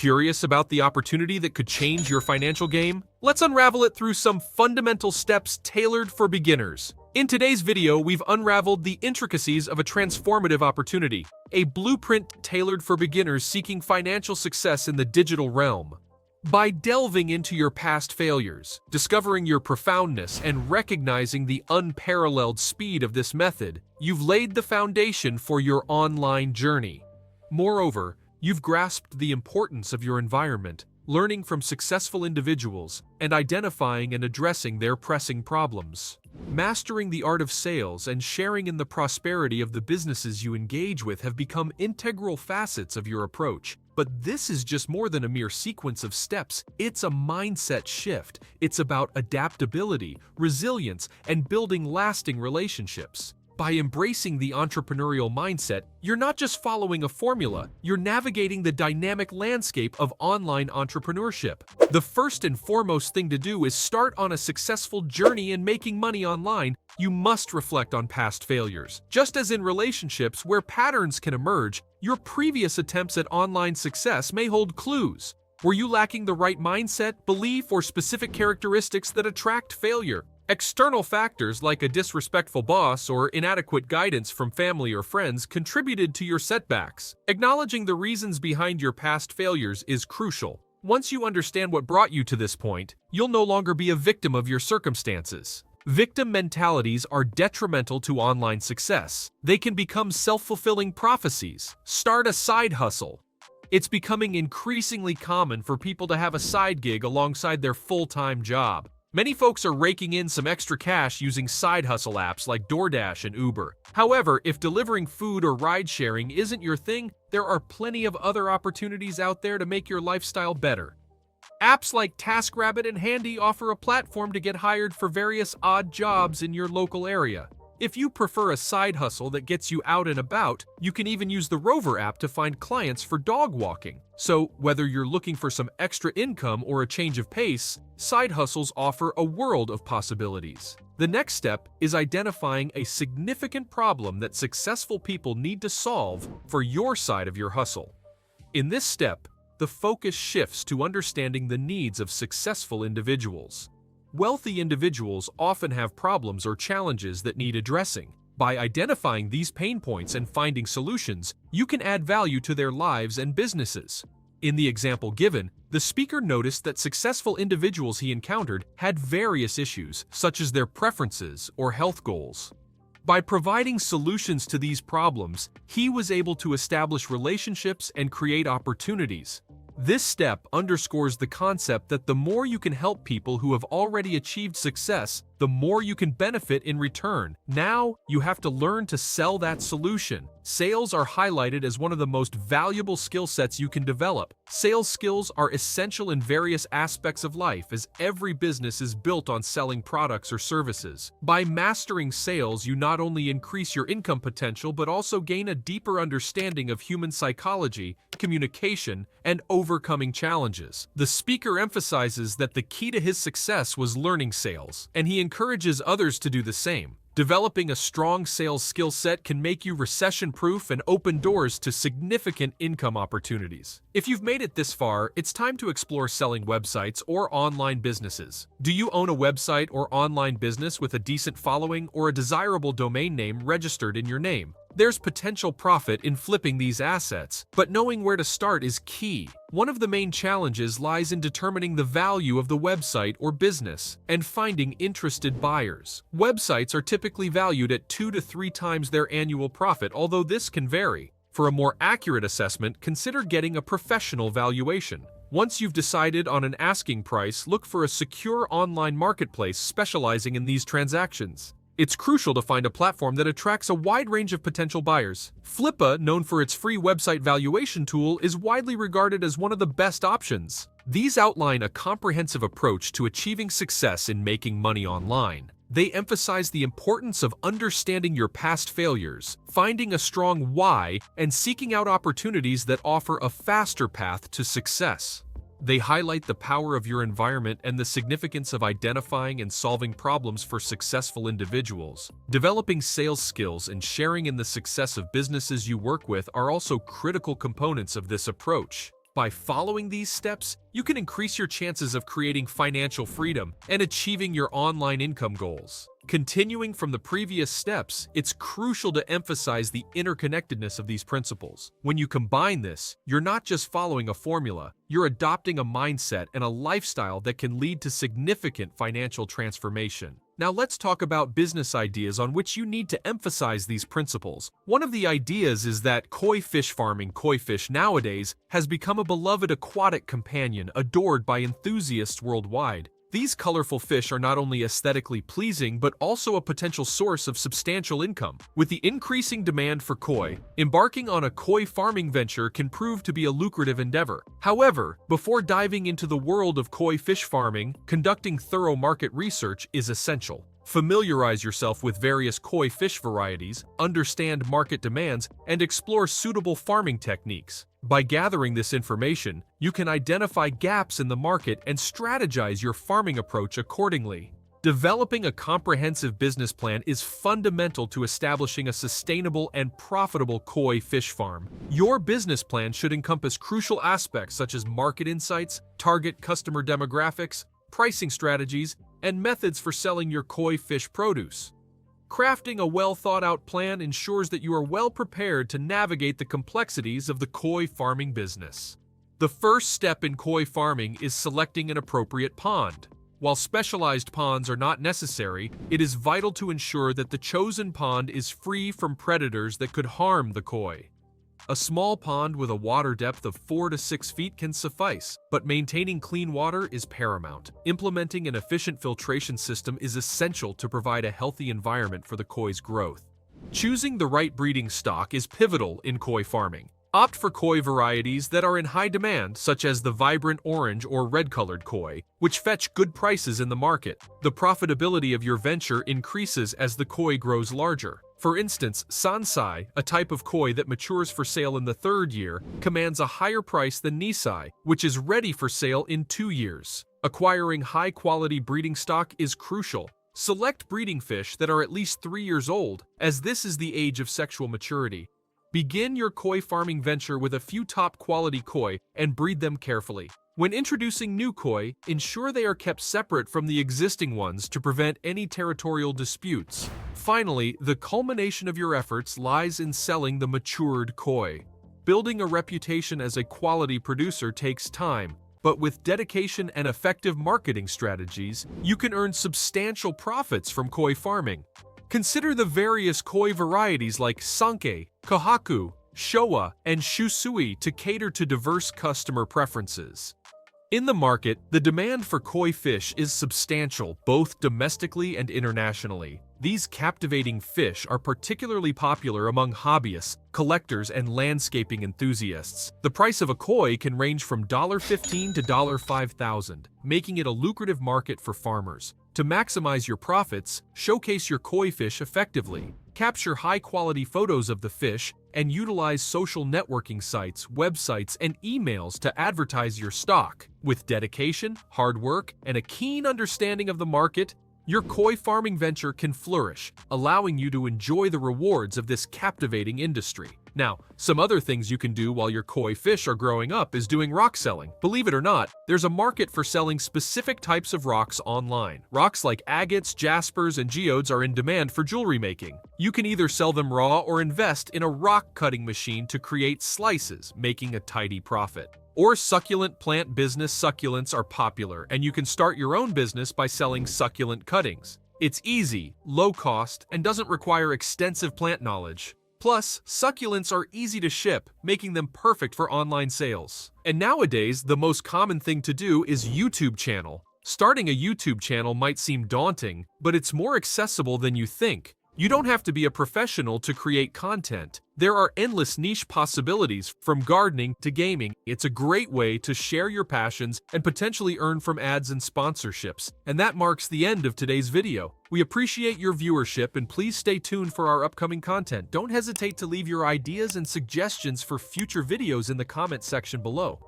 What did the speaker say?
Curious about the opportunity that could change your financial game? Let's unravel it through some fundamental steps tailored for beginners. In today's video, we've unraveled the intricacies of a transformative opportunity, a blueprint tailored for beginners seeking financial success in the digital realm. By delving into your past failures, discovering your profoundness, and recognizing the unparalleled speed of this method, you've laid the foundation for your online journey. Moreover, you've grasped the importance of your environment, learning from successful individuals, and identifying and addressing their pressing problems. Mastering the art of sales and sharing in the prosperity of the businesses you engage with have become integral facets of your approach. But this is just more than a mere sequence of steps. It's a mindset shift. It's about adaptability, resilience, and building lasting relationships. By embracing the entrepreneurial mindset, you're not just following a formula, you're navigating the dynamic landscape of online entrepreneurship. The first and foremost thing to do is start on a successful journey in making money online. You must reflect on past failures. Just as in relationships where patterns can emerge, your previous attempts at online success may hold clues. Were you lacking the right mindset, belief, or specific characteristics that attract failure? External factors like a disrespectful boss or inadequate guidance from family or friends contributed to your setbacks. Acknowledging the reasons behind your past failures is crucial. Once you understand what brought you to this point, you'll no longer be a victim of your circumstances. Victim mentalities are detrimental to online success. They can become self-fulfilling prophecies. Start a side hustle. It's becoming increasingly common for people to have a side gig alongside their full-time job. Many folks are raking in some extra cash using side hustle apps like DoorDash and Uber. However, if delivering food or ride-sharing isn't your thing, there are plenty of other opportunities out there to make your lifestyle better. Apps like TaskRabbit and Handy offer a platform to get hired for various odd jobs in your local area. If you prefer a side hustle that gets you out and about, you can even use the Rover app to find clients for dog walking. So, whether you're looking for some extra income or a change of pace, side hustles offer a world of possibilities. The next step is identifying a significant problem that successful people need to solve for your side of your hustle. In this step, the focus shifts to understanding the needs of successful individuals. Wealthy individuals often have problems or challenges that need addressing. By identifying these pain points and finding solutions, you can add value to their lives and businesses. In the example given, the speaker noticed that successful individuals he encountered had various issues, such as their preferences or health goals. By providing solutions to these problems, he was able to establish relationships and create opportunities. This step underscores the concept that the more you can help people who have already achieved success, the more you can benefit in return. Now, you have to learn to sell that solution. Sales are highlighted as one of the most valuable skill sets you can develop. Sales skills are essential in various aspects of life, as every business is built on selling products or services. By mastering sales, you not only increase your income potential, but also gain a deeper understanding of human psychology, communication, and overcoming challenges. The speaker emphasizes that the key to his success was learning sales, and he encourages others to do the same. Developing a strong sales skill set can make you recession-proof and open doors to significant income opportunities. If you've made it this far, it's time to explore selling websites or online businesses. Do you own a website or online business with a decent following or a desirable domain name registered in your name? There's potential profit in flipping these assets, but knowing where to start is key. One of the main challenges lies in determining the value of the website or business and finding interested buyers. Websites are typically valued at 2 to 3 times their annual profit, although this can vary. For a more accurate assessment, consider getting a professional valuation. Once you've decided on an asking price, look for a secure online marketplace specializing in these transactions. It's crucial to find a platform that attracts a wide range of potential buyers. Flippa, known for its free website valuation tool, is widely regarded as one of the best options. These outline a comprehensive approach to achieving success in making money online. They emphasize the importance of understanding your past failures, finding a strong why, and seeking out opportunities that offer a faster path to success. They highlight the power of your environment and the significance of identifying and solving problems for successful individuals. Developing sales skills and sharing in the success of businesses you work with are also critical components of this approach. By following these steps, you can increase your chances of creating financial freedom and achieving your online income goals. Continuing from the previous steps, it's crucial to emphasize the interconnectedness of these principles. When you combine this, you're not just following a formula, you're adopting a mindset and a lifestyle that can lead to significant financial transformation. Now let's talk about business ideas on which you need to emphasize these principles. One of the ideas is that koi fish farming, koi fish nowadays, has become a beloved aquatic companion adored by enthusiasts worldwide. These colorful fish are not only aesthetically pleasing but also a potential source of substantial income. With the increasing demand for koi, embarking on a koi farming venture can prove to be a lucrative endeavor. However, before diving into the world of koi fish farming, conducting thorough market research is essential. Familiarize yourself with various koi fish varieties, understand market demands, and explore suitable farming techniques. By gathering this information, you can identify gaps in the market and strategize your farming approach accordingly. Developing a comprehensive business plan is fundamental to establishing a sustainable and profitable koi fish farm. Your business plan should encompass crucial aspects such as market insights, target customer demographics, pricing strategies, and methods for selling your koi fish produce. Crafting a well-thought-out plan ensures that you are well prepared to navigate the complexities of the koi farming business. The first step in koi farming is selecting an appropriate pond. While specialized ponds are not necessary, it is vital to ensure that the chosen pond is free from predators that could harm the koi. A small pond with a water depth of 4 to 6 feet can suffice, but maintaining clean water is paramount. Implementing an efficient filtration system is essential to provide a healthy environment for the koi's growth. Choosing the right breeding stock is pivotal in koi farming. Opt for koi varieties that are in high demand, such as the vibrant orange or red-colored koi, which fetch good prices in the market. The profitability of your venture increases as the koi grows larger. For instance, Sansai, a type of koi that matures for sale in the 3rd year, commands a higher price than Nisai, which is ready for sale in 2 years. Acquiring high-quality breeding stock is crucial. Select breeding fish that are at least 3 years old, as this is the age of sexual maturity. Begin your koi farming venture with a few top-quality koi and breed them carefully. When introducing new koi, ensure they are kept separate from the existing ones to prevent any territorial disputes. Finally, the culmination of your efforts lies in selling the matured koi. Building a reputation as a quality producer takes time, but with dedication and effective marketing strategies, you can earn substantial profits from koi farming. Consider the various koi varieties like Sankei, Kohaku, Showa, and Shusui to cater to diverse customer preferences. In the market, the demand for koi fish is substantial, both domestically and internationally. These captivating fish are particularly popular among hobbyists, collectors, and landscaping enthusiasts. The price of a koi can range from $15 to $5,000, making it a lucrative market for farmers. To maximize your profits, showcase your koi fish effectively. Capture high-quality photos of the fish and utilize social networking sites, websites, and emails to advertise your stock. With dedication, hard work, and a keen understanding of the market, your koi farming venture can flourish, allowing you to enjoy the rewards of this captivating industry. Now, some other things you can do while your koi fish are growing up is doing rock selling. Believe it or not, there's a market for selling specific types of rocks online. Rocks like agates, jaspers, and geodes are in demand for jewelry making. You can either sell them raw or invest in a rock cutting machine to create slices, making a tidy profit. Or succulent plant business succulents are popular, and you can start your own business by selling succulent cuttings. It's easy, low cost, and doesn't require extensive plant knowledge. Plus, succulents are easy to ship, making them perfect for online sales. And nowadays, the most common thing to do is YouTube channel. Starting a YouTube channel might seem daunting, but it's more accessible than you think. You don't have to be a professional to create content. There are endless niche possibilities, from gardening to gaming. It's a great way to share your passions and potentially earn from ads and sponsorships. And that marks the end of today's video. We appreciate your viewership, and please stay tuned for our upcoming content. Don't hesitate to leave your ideas and suggestions for future videos in the comment section below.